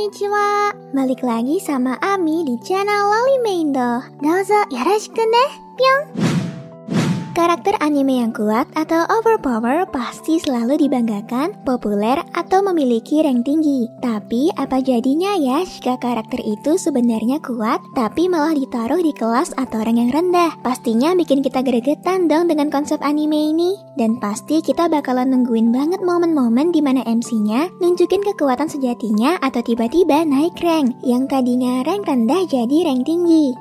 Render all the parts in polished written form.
Konnichiwa. Balik lagi sama Ami di channel Loli Meindo. Dozo yoroshiku ne. Pyong. Karakter anime yang kuat atau overpower pasti selalu dibanggakan, populer, atau memiliki rank tinggi. Tapi apa jadinya ya jika karakter itu sebenarnya kuat, tapi malah ditaruh di kelas atau rank yang rendah? Pastinya bikin kita gregetan dong dengan konsep anime ini. Dan pasti kita bakalan nungguin banget momen-momen dimana MC-nya nunjukin kekuatan sejatinya atau tiba-tiba naik rank, yang tadinya rank rendah jadi rank tinggi.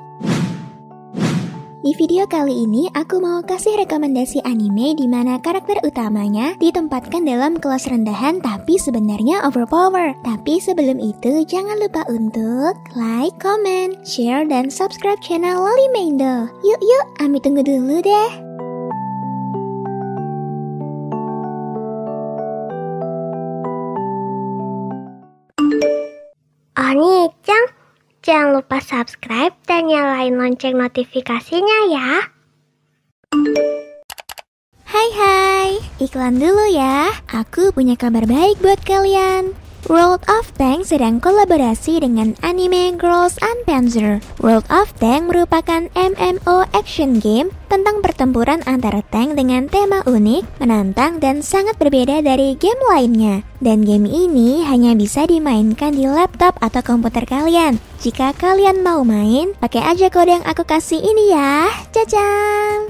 Di video kali ini aku mau kasih rekomendasi anime di mana karakter utamanya ditempatkan dalam kelas rendahan tapi sebenarnya overpower. Tapi sebelum itu jangan lupa untuk like, comment, share, dan subscribe channel Loli Meindo. Yuk, Ami tunggu dulu deh. Oni-chan, jangan lupa subscribe dan nyalain lonceng notifikasinya ya. Hai, iklan dulu ya. Aku punya kabar baik buat kalian. World of Tanks sedang kolaborasi dengan anime Girls and Panzer. World of Tanks merupakan MMO action game tentang pertempuran antara tank dengan tema unik, menantang, dan sangat berbeda dari game lainnya. Dan game ini hanya bisa dimainkan di laptop atau komputer kalian. Jika kalian mau main, pakai aja kode yang aku kasih ini ya. Cacan!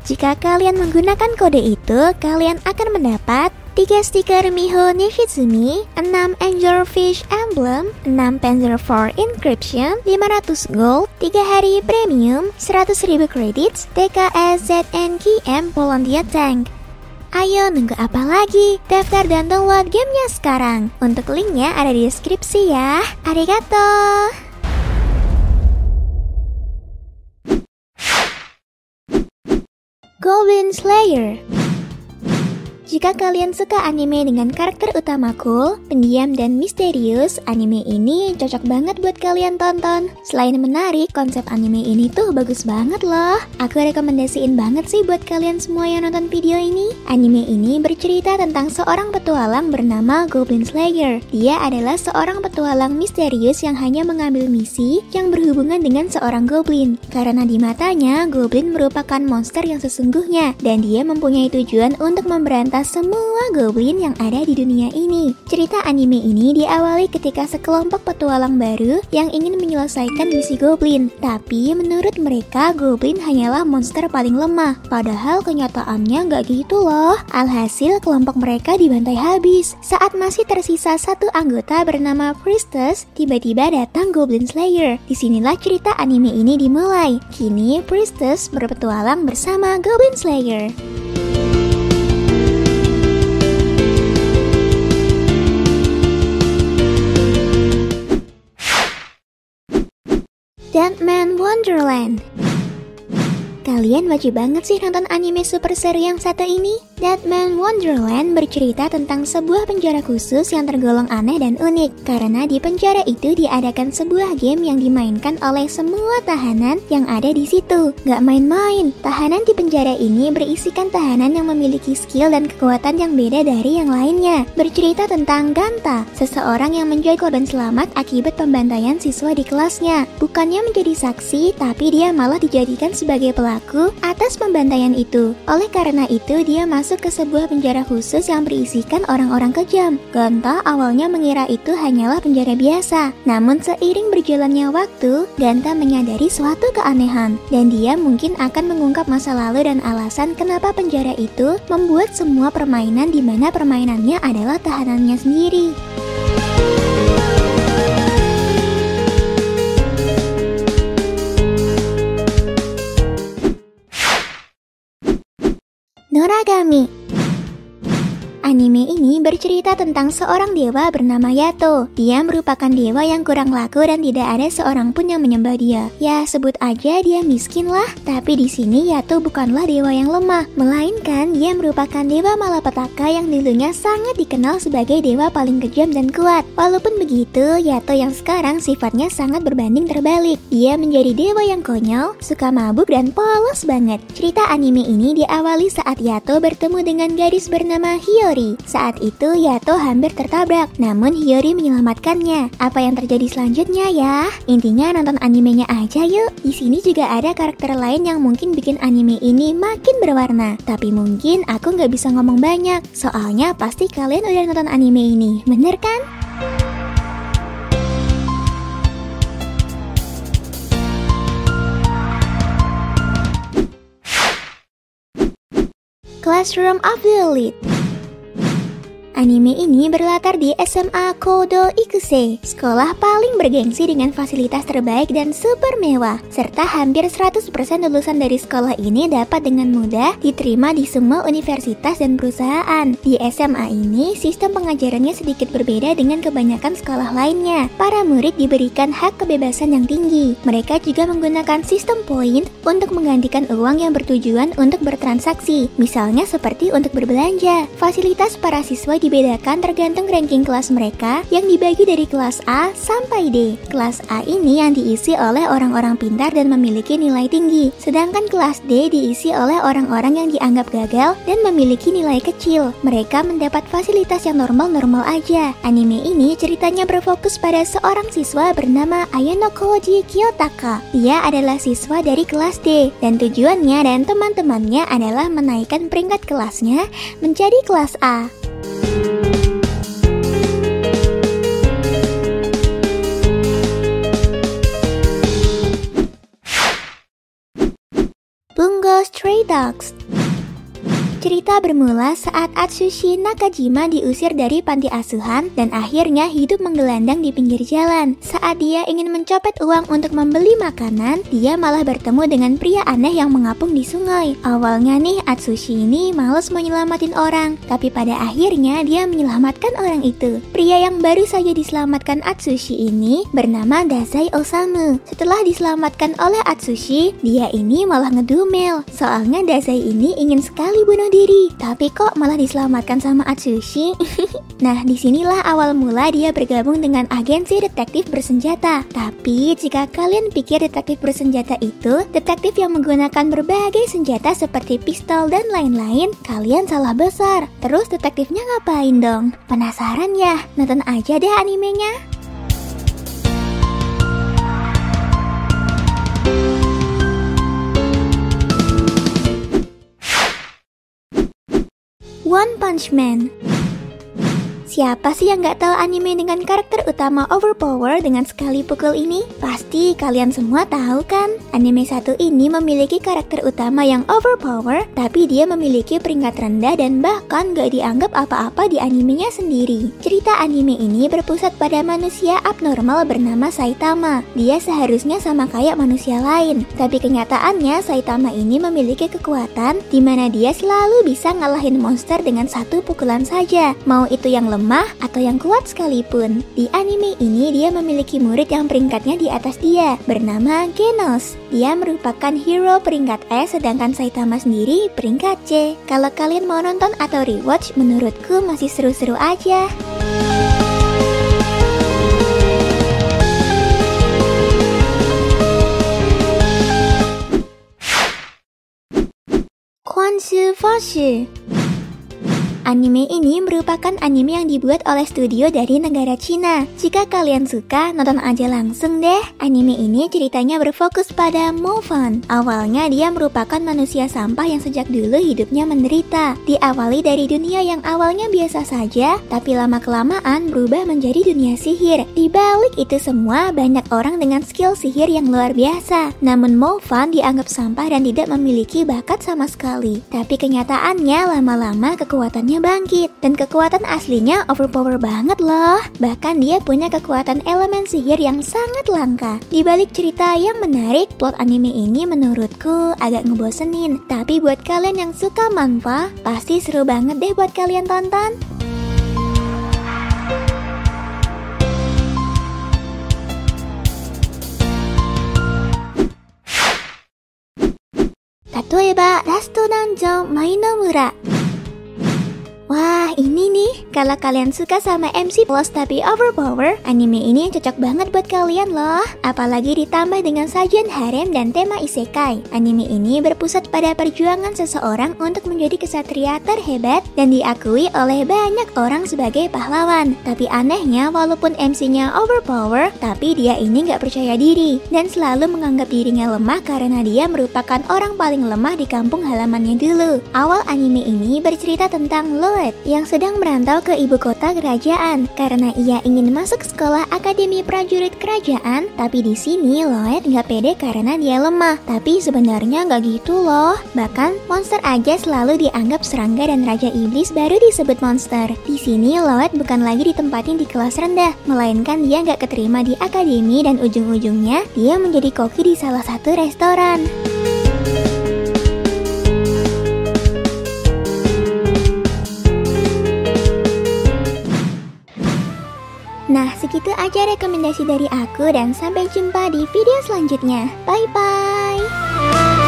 Jika kalian menggunakan kode itu, kalian akan mendapat 3 stiker Miho Nishizumi, 6 Angelfish Emblem, 6 Panzer IV Encryption, 500 gold, 3 hari premium, 100.000 credits, TKS ZNKM Polandia Tank. Ayo nunggu apa lagi? Daftar dan download gamenya sekarang. Untuk linknya ada di deskripsi ya. Arigato! Goblin Slayer. Jika kalian suka anime dengan karakter utama cool, pendiam, dan misterius, anime ini cocok banget buat kalian tonton. Selain menarik, konsep anime ini tuh bagus banget loh. Aku rekomendasiin banget sih buat kalian semua yang nonton video ini. Anime ini bercerita tentang seorang petualang bernama Goblin Slayer. Dia adalah seorang petualang misterius yang hanya mengambil misi yang berhubungan dengan seorang goblin. Karena di matanya, goblin merupakan monster yang sesungguhnya, dan dia mempunyai tujuan untuk memberantas semua goblin yang ada di dunia ini. Cerita anime ini diawali ketika sekelompok petualang baru yang ingin menyelesaikan misi goblin. Tapi menurut mereka, goblin hanyalah monster paling lemah. Padahal kenyataannya nggak gitu loh. Alhasil kelompok mereka dibantai habis. Saat masih tersisa satu anggota bernama Priestess, tiba-tiba datang Goblin Slayer. Disinilah cerita anime ini dimulai. Kini Priestess berpetualang bersama Goblin Slayer. Deadman Wonderland. Kalian wajib banget sih nonton anime super seru yang satu ini. Deadman Wonderland bercerita tentang sebuah penjara khusus yang tergolong aneh dan unik. Karena di penjara itu diadakan sebuah game yang dimainkan oleh semua tahanan yang ada di situ. Gak main-main, tahanan di penjara ini berisikan tahanan yang memiliki skill dan kekuatan yang beda dari yang lainnya. Bercerita tentang Ganta, seseorang yang menjadi korban selamat akibat pembantaian siswa di kelasnya. Bukannya menjadi saksi, tapi dia malah dijadikan sebagai pelaku atas pembantaian itu. Oleh karena itu, dia masuk ke sebuah penjara khusus yang berisikan orang-orang kejam. Ganta awalnya mengira itu hanyalah penjara biasa. Namun seiring berjalannya waktu, Ganta menyadari suatu keanehan. Dan dia mungkin akan mengungkap masa lalu dan alasan kenapa penjara itu membuat semua permainan di mana permainannya adalah tahanannya sendiri. Noragami. Anime ini bercerita tentang seorang dewa bernama Yato. Dia merupakan dewa yang kurang laku dan tidak ada seorang pun yang menyembah dia. Ya, sebut aja dia miskin lah. Tapi di sini Yato bukanlah dewa yang lemah, melainkan dia merupakan dewa malapetaka yang dulunya sangat dikenal sebagai dewa paling kejam dan kuat. Walaupun begitu, Yato yang sekarang sifatnya sangat berbanding terbalik. Dia menjadi dewa yang konyol, suka mabuk, dan polos banget. Cerita anime ini diawali saat Yato bertemu dengan gadis bernama Hiyori Hiyori. Saat itu Yato hampir tertabrak, namun Hiyori menyelamatkannya. Apa yang terjadi selanjutnya ya? Intinya nonton animenya aja yuk. Di sini juga ada karakter lain yang mungkin bikin anime ini makin berwarna. Tapi mungkin aku nggak bisa ngomong banyak, soalnya pasti kalian udah nonton anime ini, bener kan? Classroom of the Elite. Anime ini berlatar di SMA Kodo Ikuse, sekolah paling bergengsi dengan fasilitas terbaik dan super mewah, serta hampir 100% lulusan dari sekolah ini dapat dengan mudah diterima di semua universitas dan perusahaan. Di SMA ini, sistem pengajarannya sedikit berbeda dengan kebanyakan sekolah lainnya. Para murid diberikan hak kebebasan yang tinggi. Mereka juga menggunakan sistem poin untuk menggantikan uang yang bertujuan untuk bertransaksi, misalnya seperti untuk berbelanja. Fasilitas para siswa dibedakan tergantung ranking kelas mereka yang dibagi dari kelas A sampai D. Kelas A ini yang diisi oleh orang-orang pintar dan memiliki nilai tinggi, sedangkan kelas D diisi oleh orang-orang yang dianggap gagal dan memiliki nilai kecil. Mereka mendapat fasilitas yang normal-normal aja. Anime ini ceritanya berfokus pada seorang siswa bernama Ayano Koji Kiyotaka. Dia adalah siswa dari kelas D dan tujuannya dan teman-temannya adalah menaikkan peringkat kelasnya menjadi kelas A. Bungo Stray Dogs. Cerita bermula saat Atsushi Nakajima diusir dari panti asuhan dan akhirnya hidup menggelandang di pinggir jalan. Saat dia ingin mencopet uang untuk membeli makanan, dia malah bertemu dengan pria aneh yang mengapung di sungai. Awalnya nih Atsushi ini males menyelamatin orang, tapi pada akhirnya dia menyelamatkan orang itu. Pria yang baru saja diselamatkan Atsushi ini bernama Dazai Osamu. Setelah diselamatkan oleh Atsushi, dia ini malah ngedumel. Soalnya Dazai ini ingin sekali bunuh diri, tapi kok malah diselamatkan sama Atsushi? Nah, disinilah awal mula dia bergabung dengan agensi detektif bersenjata. Tapi jika kalian pikir detektif bersenjata itu detektif yang menggunakan berbagai senjata seperti pistol dan lain-lain, kalian salah besar. Terus detektifnya ngapain dong? Penasaran ya? Nonton aja deh animenya. One Punch Man. Siapa sih yang gak tahu anime dengan karakter utama overpower dengan sekali pukul ini? Pasti kalian semua tahu kan? Anime satu ini memiliki karakter utama yang overpower, tapi dia memiliki peringkat rendah dan bahkan gak dianggap apa-apa di animenya sendiri. Cerita anime ini berpusat pada manusia abnormal bernama Saitama. Dia seharusnya sama kayak manusia lain, tapi kenyataannya Saitama ini memiliki kekuatan di mana dia selalu bisa ngalahin monster dengan satu pukulan saja, mau itu yang lemah atau yang kuat sekalipun. Di anime ini dia memiliki murid yang peringkatnya di atas dia, bernama Genos. Dia merupakan hero peringkat S, sedangkan Saitama sendiri peringkat C. Kalau kalian mau nonton atau rewatch, menurutku masih seru-seru aja. Quanzu Foshu. Anime ini merupakan anime yang dibuat oleh studio dari negara Cina. Jika kalian suka, nonton aja langsung deh. Anime ini ceritanya berfokus pada Mofan. Awalnya dia merupakan manusia sampah yang sejak dulu hidupnya menderita. Diawali dari dunia yang awalnya biasa saja, tapi lama-kelamaan berubah menjadi dunia sihir. Di balik itu semua, banyak orang dengan skill sihir yang luar biasa. Namun Mofan dianggap sampah dan tidak memiliki bakat sama sekali. Tapi kenyataannya lama-lama kekuatannya bangkit, dan kekuatan aslinya overpower banget loh. Bahkan dia punya kekuatan elemen sihir yang sangat langka. Di balik cerita yang menarik, plot anime ini menurutku agak ngebosenin. Tapi buat kalian yang suka manhwa, pasti seru banget deh buat kalian tonton. Tatoeba Last Dungeon Mai no Mura. Wah, ini ini nih, kalau kalian suka sama MC Plus tapi overpower, anime ini cocok banget buat kalian loh. Apalagi ditambah dengan sajian harem dan tema isekai. Anime ini berpusat pada perjuangan seseorang untuk menjadi kesatria terhebat dan diakui oleh banyak orang sebagai pahlawan. Tapi anehnya, walaupun MC-nya overpower, tapi dia ini gak percaya diri dan selalu menganggap dirinya lemah karena dia merupakan orang paling lemah di kampung halamannya dulu. Awal anime ini bercerita tentang Loet yang sedang merantau ke ibu kota kerajaan karena ia ingin masuk sekolah akademi prajurit kerajaan. Tapi di sini Loet nggak pede karena dia lemah. Tapi sebenarnya nggak gitu loh. Bahkan monster aja selalu dianggap serangga dan raja iblis baru disebut monster. Di sini Loet bukan lagi ditempatin di kelas rendah, melainkan dia nggak keterima di akademi dan ujung-ujungnya dia menjadi koki di salah satu restoran. Nah, segitu aja rekomendasi dari aku dan sampai jumpa di video selanjutnya. Bye-bye!